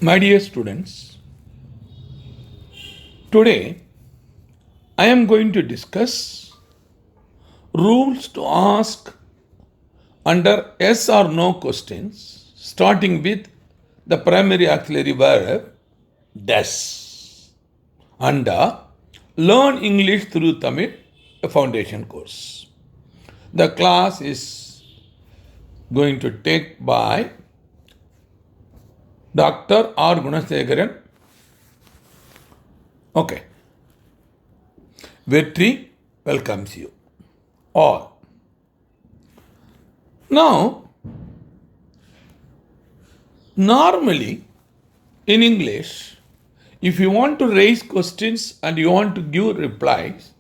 My dear students, today I am going to discuss rules to ask under yes or no questions, starting with the primary auxiliary verb does under Learn English through Tamil, a foundation course. The class is going to take by Dr.R.G. Okay. Vetri welcomes you all. Now, normally in English, if you want to raise questions and you want to give replies,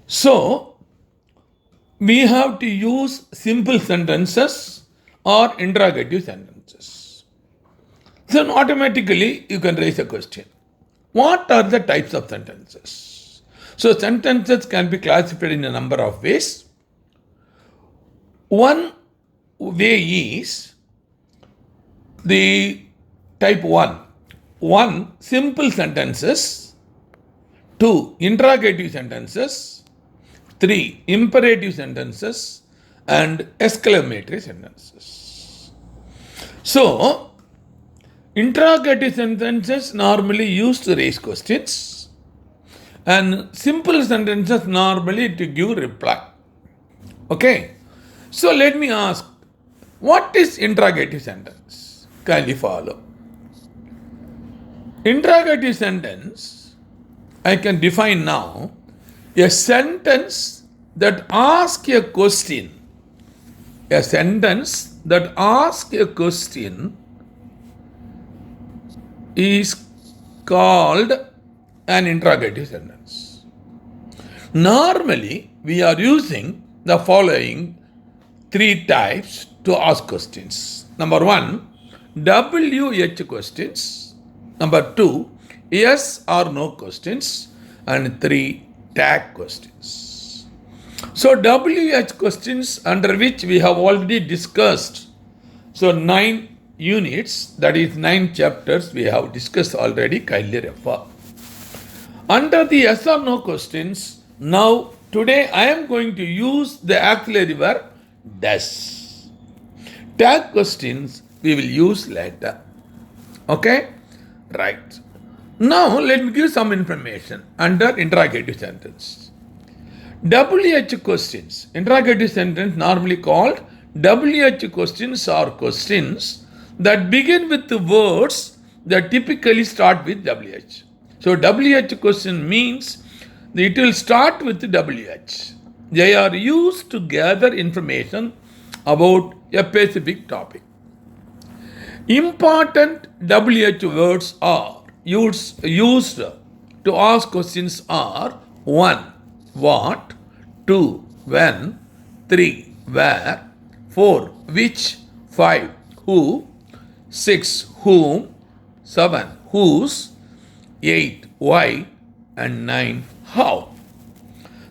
so we have to use simple sentences or interrogative sentences. Then automatically you can raise a question. What are the types of sentences? So sentences can be classified in a number of ways. One way is the type 1. 1. Simple sentences. 2. Interrogative sentences. 3. Imperative sentences. And exclamatory sentences. So, interrogative sentences normally used to raise questions, and simple sentences normally to give reply. Okay, so let me ask, what is interrogative sentence? Kindly follow. Interrogative sentence, I can define now, a sentence that asks a question. A sentence that asks a question is called an interrogative sentence. Normally, we are using the following 3 types to ask questions. Number 1, WH questions. Number 2, yes or no questions. And 3, tag questions. So, WH questions, under which we have already discussed. So, 9 units, that is 9 chapters we have discussed already, kindly refer. Under the yes or no questions, now today I am going to use the auxiliary verb does. Tag questions we will use later. Okay? Right. Now let me give some information under interrogative sentence. WH questions, interrogative sentence normally called WH questions, are questions that begin with the words that typically start with WH. So WH question means it will start with the WH. They are used to gather information about a specific topic. Important WH words are used to ask questions are 1. What? 2. When? 3. Where? 4. Which? 5. Who? 6. Whom? 7. Whose? 8. Why? And 9. How?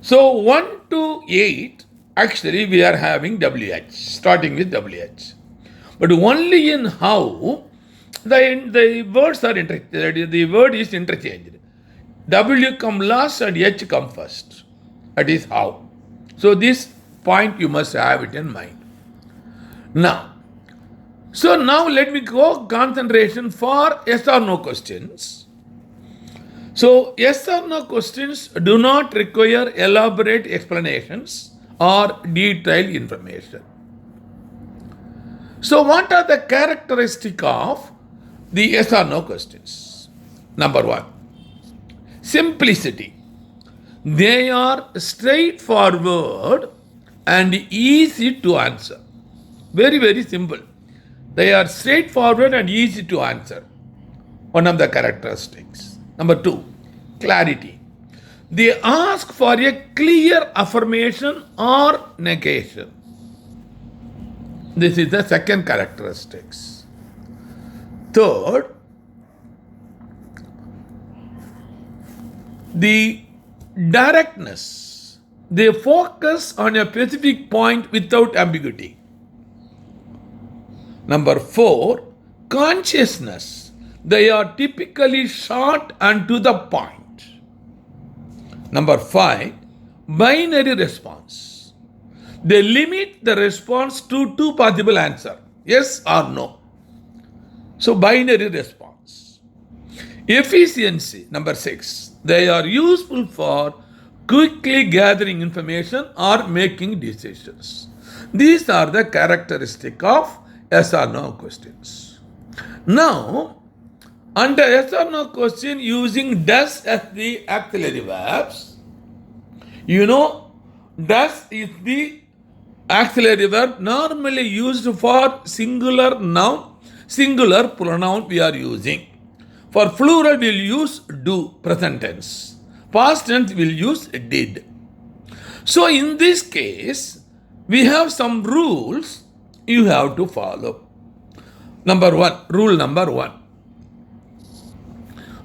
So 1 to 8, actually we are having WH, starting with WH. But only in how, the words are the word is interchanged. W come last and H come first. That is how. So this point you must have it in mind. Now let me go concentration for yes or no questions. So yes or no questions do not require elaborate explanations or detailed information. So what are the characteristics of the yes or no questions? Number 1, simplicity. They are straightforward and easy to answer. Very, very simple. They are straightforward and easy to answer. One of the characteristics. Number 2, clarity. They ask for a clear affirmation or negation. This is the second characteristics. Third, the directness. They focus on a specific point without ambiguity. Number 4, consciousness. They are typically short and to the point. Number 5, binary response. They limit the response to two possible answers, yes or no. So binary response. Efficiency, number 6. They are useful for quickly gathering information or making decisions. These are the characteristics of yes or no questions. Now, under yes or no question using does as the auxiliary verbs, you know, does is the auxiliary verb normally used for singular noun, singular pronoun we are using. For plural we will use do, present tense. Past tense we will use did. So in this case, we have some rules you have to follow. Number 1, rule number 1.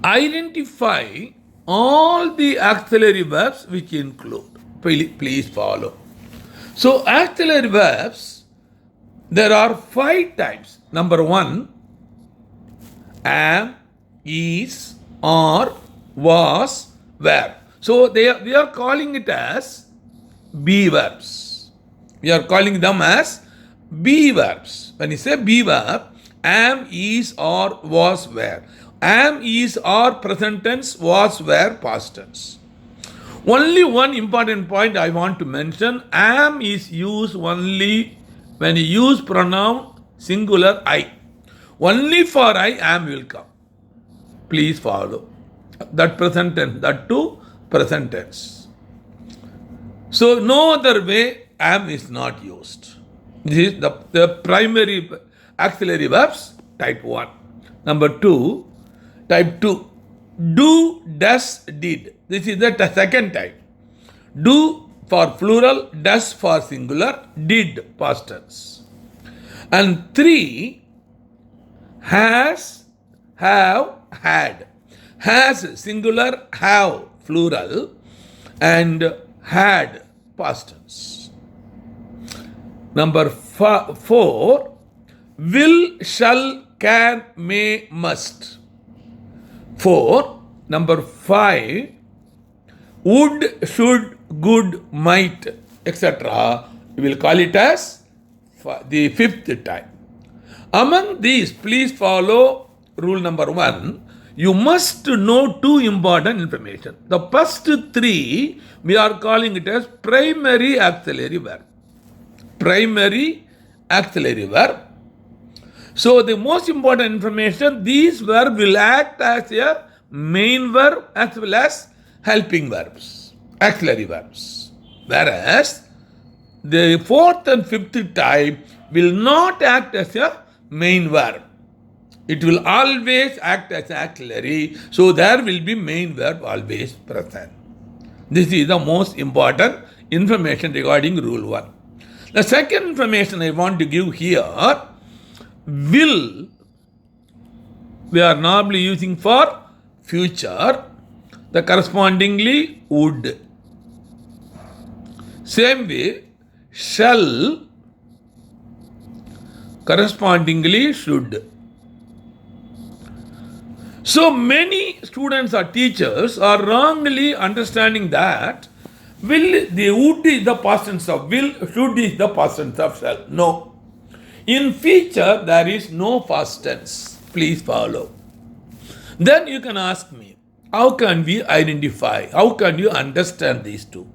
Identify all the auxiliary verbs which include. Please follow. So auxiliary verbs, there are 5 types. Number 1, am, is, are, was, were. So we are calling it as be verbs. We are calling them as be verbs. When you say be verb, am, is, or, was, were. Am, is, or present tense, was, were past tense. Only one important point I want to mention. Am is used only when you use pronoun singular I. Only for I, am will come. Please follow. That present tense, that too present tense. So no other way am is not used. This is the primary auxiliary verbs, type 1. Number 2, type 2. Do, does, did. This is the second type. Do for plural, does for singular, did past tense. And 3, has, have, had. Has singular, have plural, and had past tense. Number 4, will, shall, can, may, must. 4. Number 5, would, should, good, might, etc. We will call it as the 5th type. Among these, please follow rule number 1. You must know 2 important information. The first 3, we are calling it as primary auxiliary verb. Primary auxiliary verb. So the most important information, these verbs will act as a main verb as well as helping verbs, auxiliary verbs. Whereas the 4th and 5th type will not act as a main verb. It will always act as auxiliary, so there will be main verb always present. This is the most important information regarding rule 1. The second information I want to give here, will, we are normally using for future, the correspondingly would. Same way, shall, correspondingly should. So many students or teachers are wrongly understanding that will, the would is the past tense of will, should is the past tense of shall. No. In future, there is no past tense. Please follow. Then you can ask me, how can we identify? How can you understand these two?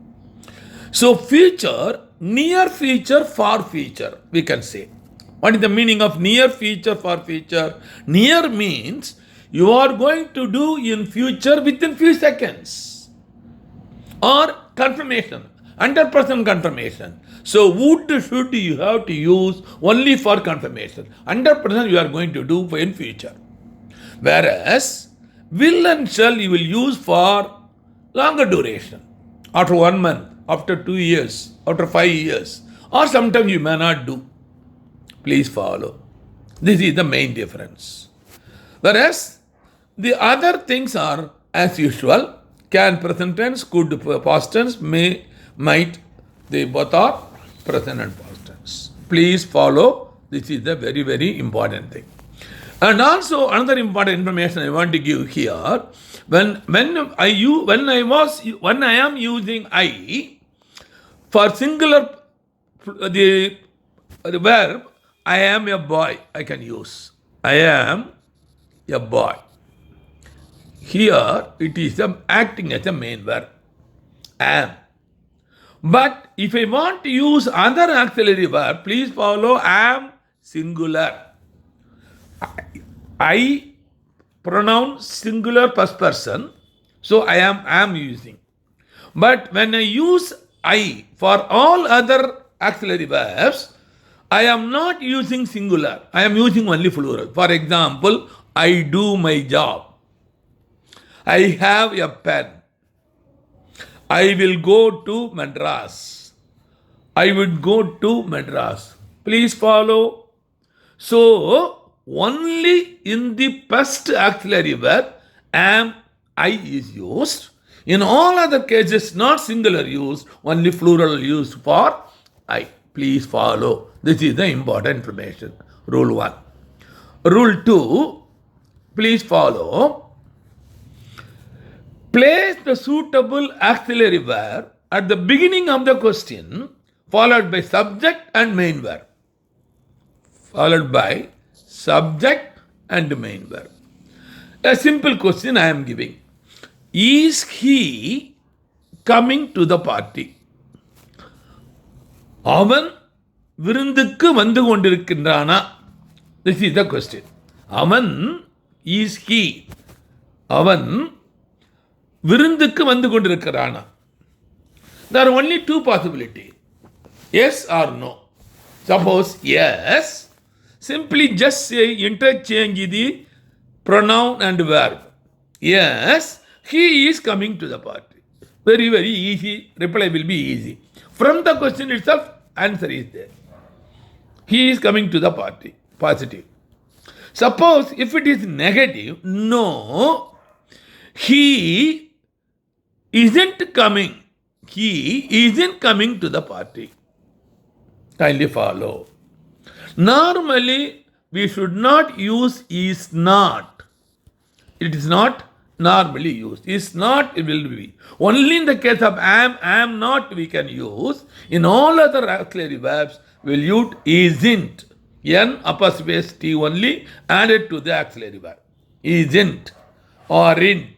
So future, near future, far future, we can say. What is the meaning of near future, far future? Near means you are going to do in future within few seconds. Or confirmation, 100% confirmation. So would, should you have to use only for confirmation. 100% you are going to do in future. Whereas will and shall you will use for longer duration. After 1 month, after 2 years, after 5 years. Or sometimes you may not do. Please follow. This is the main difference. Whereas the other things are as usual. Can, present tense, could, past tense, may, might. They both are present and past tense. Please follow. This is the very, very important thing. And also another important information I want to give here, when I am using I for singular the verb, I am a boy, I can use. I am a boy. Here it is acting as a main verb. Am. But if I want to use other auxiliary verb, please follow am singular. I pronoun singular first person, so I am using. But when I use I for all other auxiliary verbs, I am not using singular. I am using only plural. For example, I do my job. I have a pen. I will go to Madras. I would go to Madras. Please follow. So, only in the first auxiliary verb, am, I is used. In all other cases, not singular use, only plural used for I. Please follow. This is the important information. Rule 1. Rule 2, please follow. Place the suitable auxiliary verb at the beginning of the question, followed by subject and main verb. Followed by subject and main verb. A simple question I am giving. Is he coming to the party? அவன் விருந்துக்கு வந்து கொண்டிருக்கின்றானா? This is the question. அவன், is he, அவன் விருந்துக்கு வந்து கொண்டிருக்கிறானா? There are only two possibilities. Yes or no. Suppose yes, simply just say interchange the pronoun and verb. Yes, he is coming to the party. Very, very easy. Reply will be easy. From the question itself, answer is there. He is coming to the party. Positive. Suppose if it is negative, no, he isn't coming. He isn't coming to the party. Kindly follow. Normally, we should not use is not. It is not normally used. Is not, it will be. Only in the case of am not we can use. In all other auxiliary verbs, we'll use isn't. N apostrophe T only added to the auxiliary verb. Isn't or int.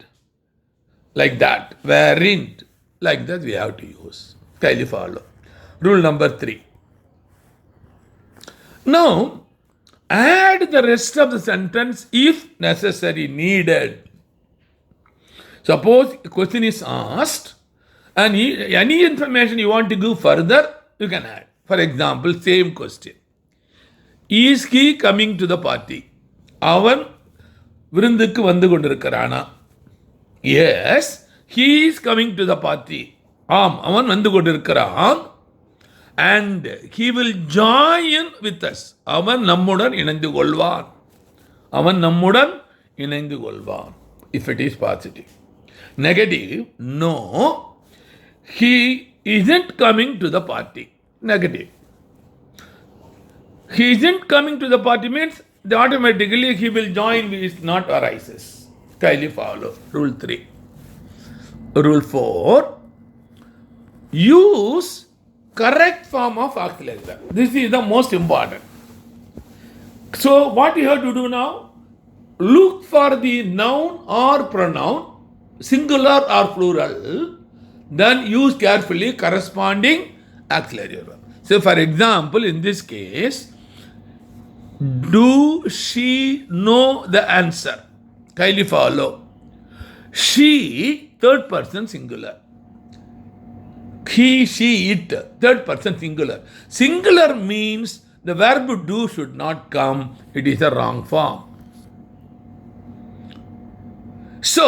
Like that. Weren't. Like that we have to use. Kindly follow. Rule number 3. Now, add the rest of the sentence if necessary, needed. Suppose a question is asked and any information you want to go further, you can add. For example, same question. Is he coming to the party? அவன் விருந்துக்கு வந்து கொண்டிருக்கிறானா? Yes, he is coming to the party. ஆம், அவன் வந்து கொண்டிருக்கிறான். And he will join with us. அவன் நம்முடன் இணைந்து கொள்வான். அவன் நம்முடன் இணைந்து கொள்வான். If it is positive. Negative, no, he isn't coming to the party. Negative. He isn't coming to the party means that automatically he will join is not arises. Kindly follow. Rule 3. Rule 4. Use correct form of auxiliary verb. This is the most important. So what you have to do now? Look for the noun or pronoun, singular or plural, then use carefully corresponding auxiliary verb. So for example, in this case, do she know the answer? Kindly follow. She, third person singular. He, she, it, third person singular. Singular means the verb do should not come. It is a wrong form. So,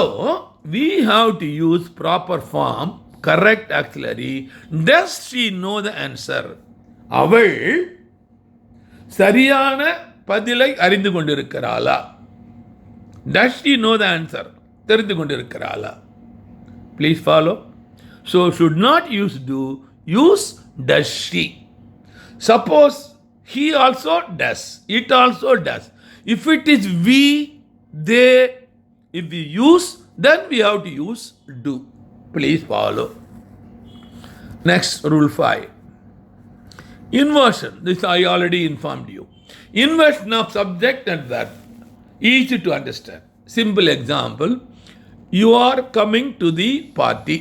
we have to use proper form, correct auxiliary. Does she know the answer? அவள் சரியான பதிலை அறிந்து கொண்டிருக்கிறாளா? Does she know the answer? தெரிந்து கொண்டிருக்கிறாளா? Please follow. So, should not use do, use does she. Suppose he also does, it also does. If it is we, they, if we use, then we have to use do. Please follow. Next, rule 5. Inversion. This I already informed you. Inversion of subject and verb. Easy to understand. Simple example. You are coming to the party.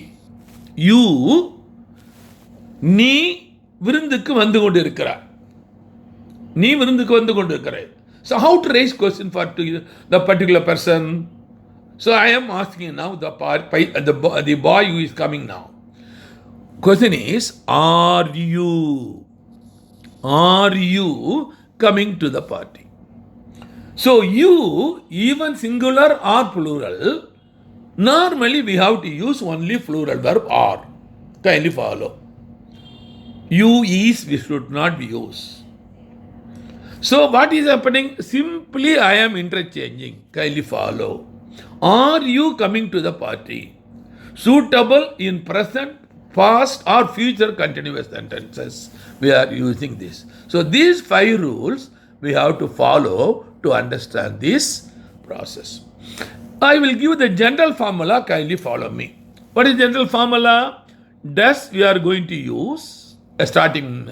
You, நீ விருந்துக்கு வந்து கொண்டிருக்கிறாய். நீ விருந்துக்கு வந்து கொண்டிருக்கிறாய். So how to raise question for the particular person? So I am asking now the boy who is coming now. Question is, are you coming to the party? So you, even singular or plural, normally we have to use only plural verb are. Kindly follow. You is we should not be used. So what is happening? Simply I am interchanging. Kindly follow. Are you coming to the party? Suitable in present, past or future continuous sentences. We are using this. So these 5 rules we have to follow to understand this process. I will give the general formula. Kindly follow me. What is general formula? Does we are going to use a starting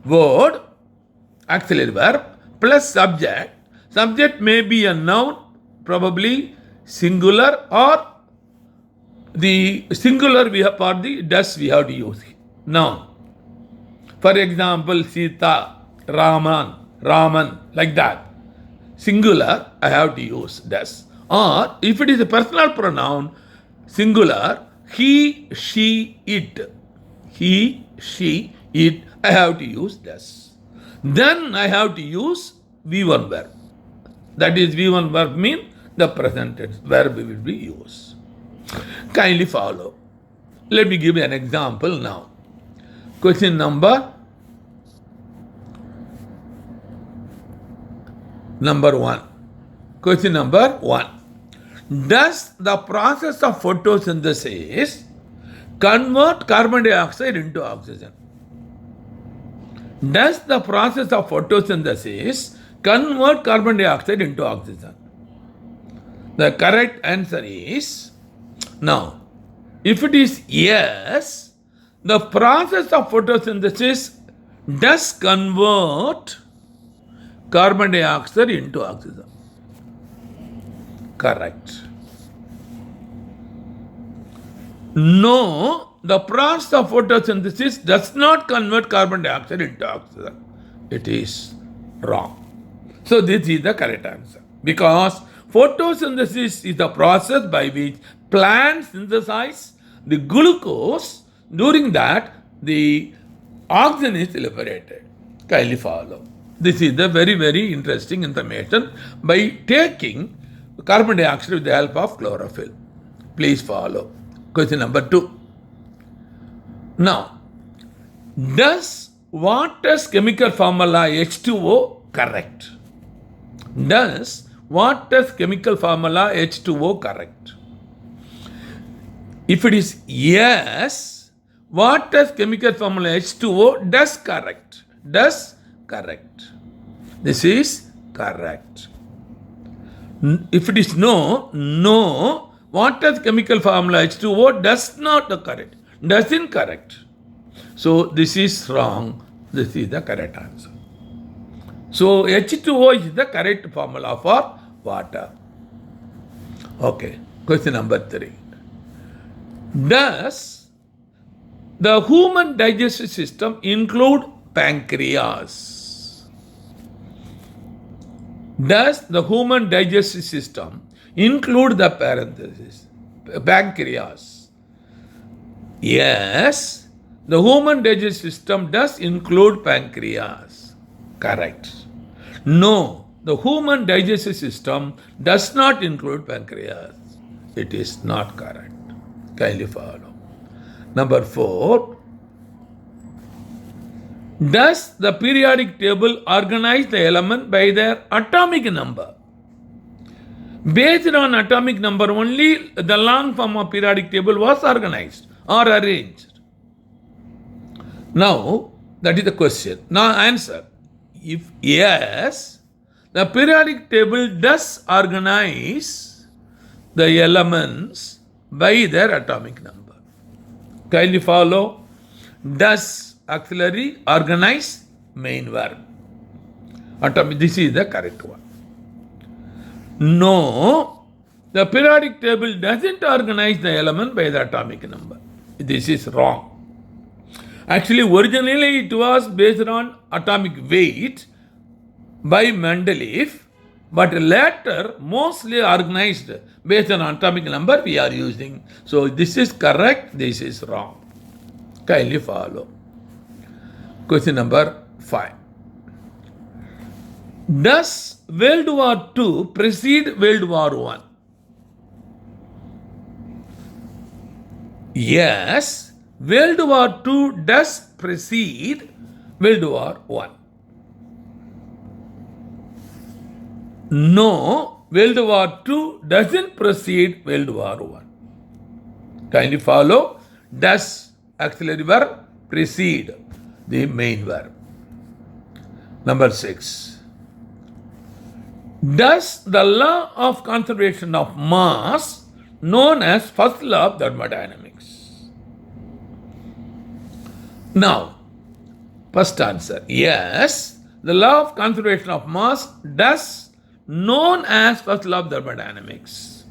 word, auxiliary verb, plus subject. Subject may be a noun, probably singular, or the singular we have for the does we have to use noun. For example, Sita, Raman, like that. Singular, I have to use does. Or if it is a personal pronoun, singular, he, she, it. He, she, it, I have to use does. Then I have to use V1 verb. That is V1 verb mean the present tense verb will be used. Kindly follow. Let me give you an example now. Question number 1. Question number 1. Does the process of photosynthesis convert carbon dioxide into oxygen? Does the process of photosynthesis convert carbon dioxide into oxygen? The correct answer is now. If it is yes, the process of photosynthesis does convert carbon dioxide into oxygen. Correct. No, the process of photosynthesis does not convert carbon dioxide into oxygen. It is wrong. So this is the correct answer. Because photosynthesis is the process by which plants synthesize the glucose. During that, the oxygen is liberated. Kindly follow. This is the very, very interesting information by taking carbon dioxide with the help of chlorophyll. Please follow. Question number 2. Now, does water's chemical formula H2O correct? Does water's chemical formula H2O correct? If it is yes, water's chemical formula H2O does correct. Does correct. This is correct. If it is no, water's chemical formula H2O does not correct. Doesn't correct. So this is wrong. This is the correct answer. So H2O is the correct formula for water. Okay. Question number 3. Does the human digestive system include pancreas? Does the human digestive system include the pancreas? Yes, the human digestive system does include pancreas. Correct. No, the human digestive system does not include pancreas. It is not correct. Kindly follow. Number 4. Does the periodic table organize the element by their atomic number? Based on atomic number only, the long form of periodic table was organized or arranged. Now, that is the question. Now answer. If yes, the periodic table does organize the elements by their atomic number. Kindly follow. Does auxiliary organize main verb. Atomic, this is the correct one. No, the periodic table doesn't organize the element by the atomic number. This is wrong. Actually, originally it was based on atomic weight by Mendeleev, but later mostly organized based on atomic number we are using. So this is correct, this is wrong. Kindly follow. Question number 5. Does World War II precede World War I? Yes, World War II does precede World War I. No, World War II doesn't precede World War I. Kindly follow. Does auxiliary verb precede the main verb. Number 6. Does the law of conservation of mass, known as first law of thermodynamics? Now, first answer, yes, the law of conservation of mass does, known as first law of thermodynamics.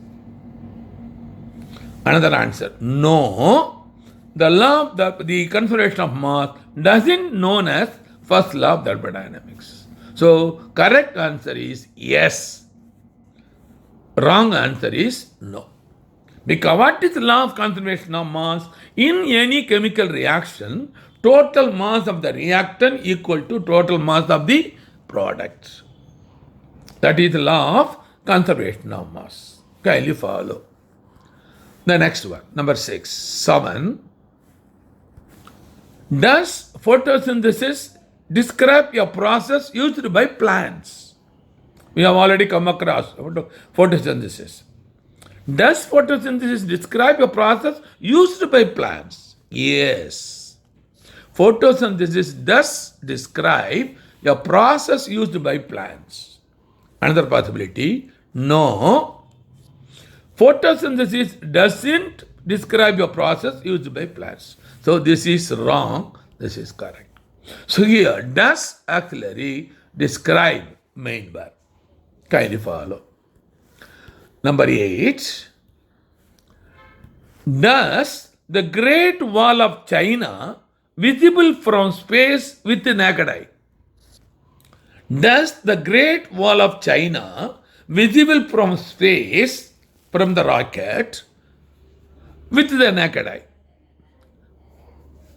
Another answer, no, the law of the conservation of mass doesn't known as first law of thermodynamics. So, correct answer is yes. Wrong answer is no. Because what is the law of conservation of mass? In any chemical reaction, total mass of the reactant equal to total mass of the product. That is the law of conservation of mass. Kindly follow. The next one, number 6. 7. Does photosynthesis describe a process used by plants? We have already come across photosynthesis. Does photosynthesis describe a process used by plants? Yes. Photosynthesis does describe a process used by plants. Another possibility, no. Photosynthesis doesn't describe a process used by plants. So this is wrong, this is correct. So here, does auxiliary describe main verb? Kindly follow. Number 8. Does the Great Wall of China visible from space with the naked eye? Does the Great Wall of China visible from space, from the rocket, with the naked eye?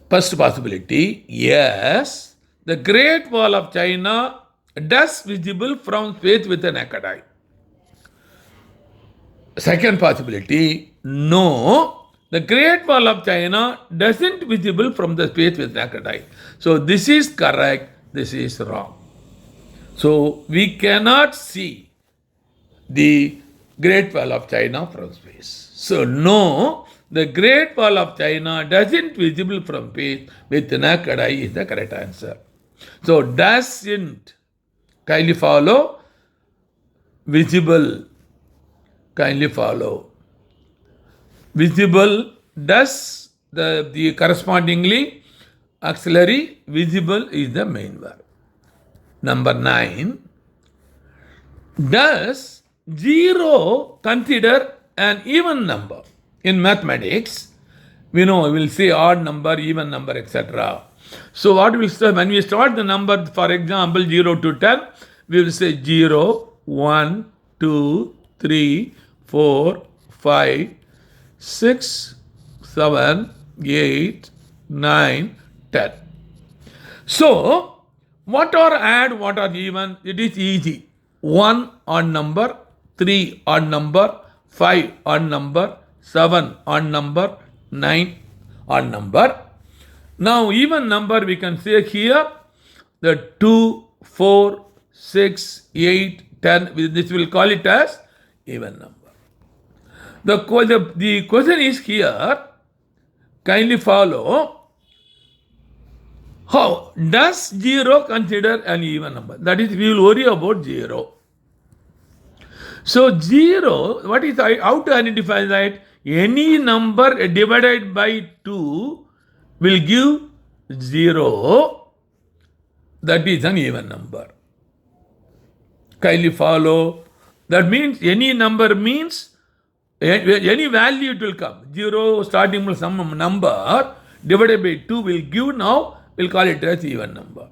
First possibility, yes, the Great Wall of China does visible from space with the naked eye. Second possibility, no, the Great Wall of China doesn't visible from the space with naked eye. So this is correct, this is wrong. So we cannot see the Great Wall of China from space. So no, the Great Wall of China doesn't visible from space with the naked eye is the correct answer. So doesn't, kindly follow. Visible, kindly follow. Visible, does, the correspondingly auxiliary, visible is the main verb. Number 9. Does 0 consider an even number? In mathematics, we know we will say odd number, even number, etc. So what we say when we start the number, for example, 0 to 10, we will say 0, 1, 2, 3, 4, 5, 6, 7, 8, 9, 10. So, what are odd, what are even? It is easy. 1 odd number, 3 odd number, 5 odd number, 7 odd number, 9 odd number. Now even number we can say here, the 2, 4, 6, 8, 10, this will call it as even number. The question is here, kindly follow, how does 0 consider an even number? That is, we will worry about 0. So 0, what is how to identify that? Any number divided by 2 will give 0. That is an even number. Kindly follow. That means any number means any value it will come. 0 starting from some number divided by 2 will give, now we'll call it as even number.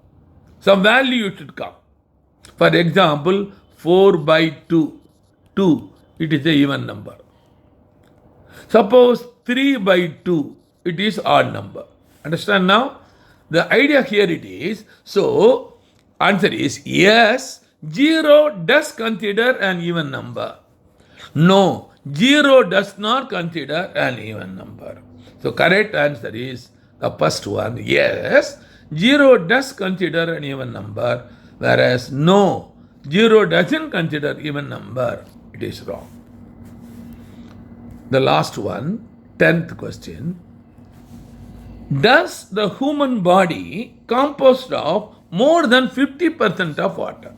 Some value it should come. For example, 4 by 2. 2, it is a even number. Suppose 3 by 2, it is odd number. Understand now? The idea here it is, so answer is yes, 0 does consider an even number. No, 0 does not consider an even number. So correct answer is the first one. Yes, 0 does consider an even number, whereas no, 0 doesn't consider even number. It is wrong. The last one, 10th question. Does the human body composed of more than 50% of water?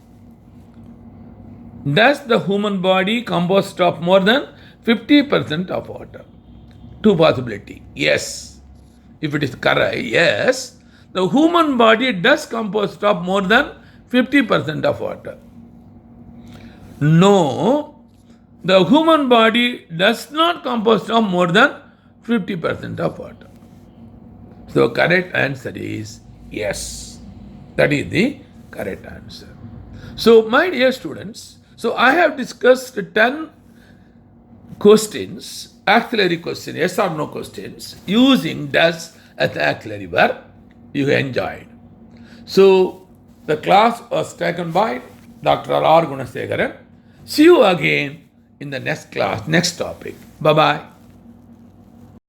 Does the human body composed of more than 50% of water? Two possibility. Yes. If it is correct, yes, the human body does composed of more than 50% of water. No, the human body does not compose of more than 50% of water. So correct answer is yes. That is the correct answer. So my dear students, so I have discussed 10 questions, auxiliary questions, yes or no questions, using does as the auxiliary verb. You enjoyed. So the class was taken by Dr.R.G. See you again in the next class, next topic. Bye-bye.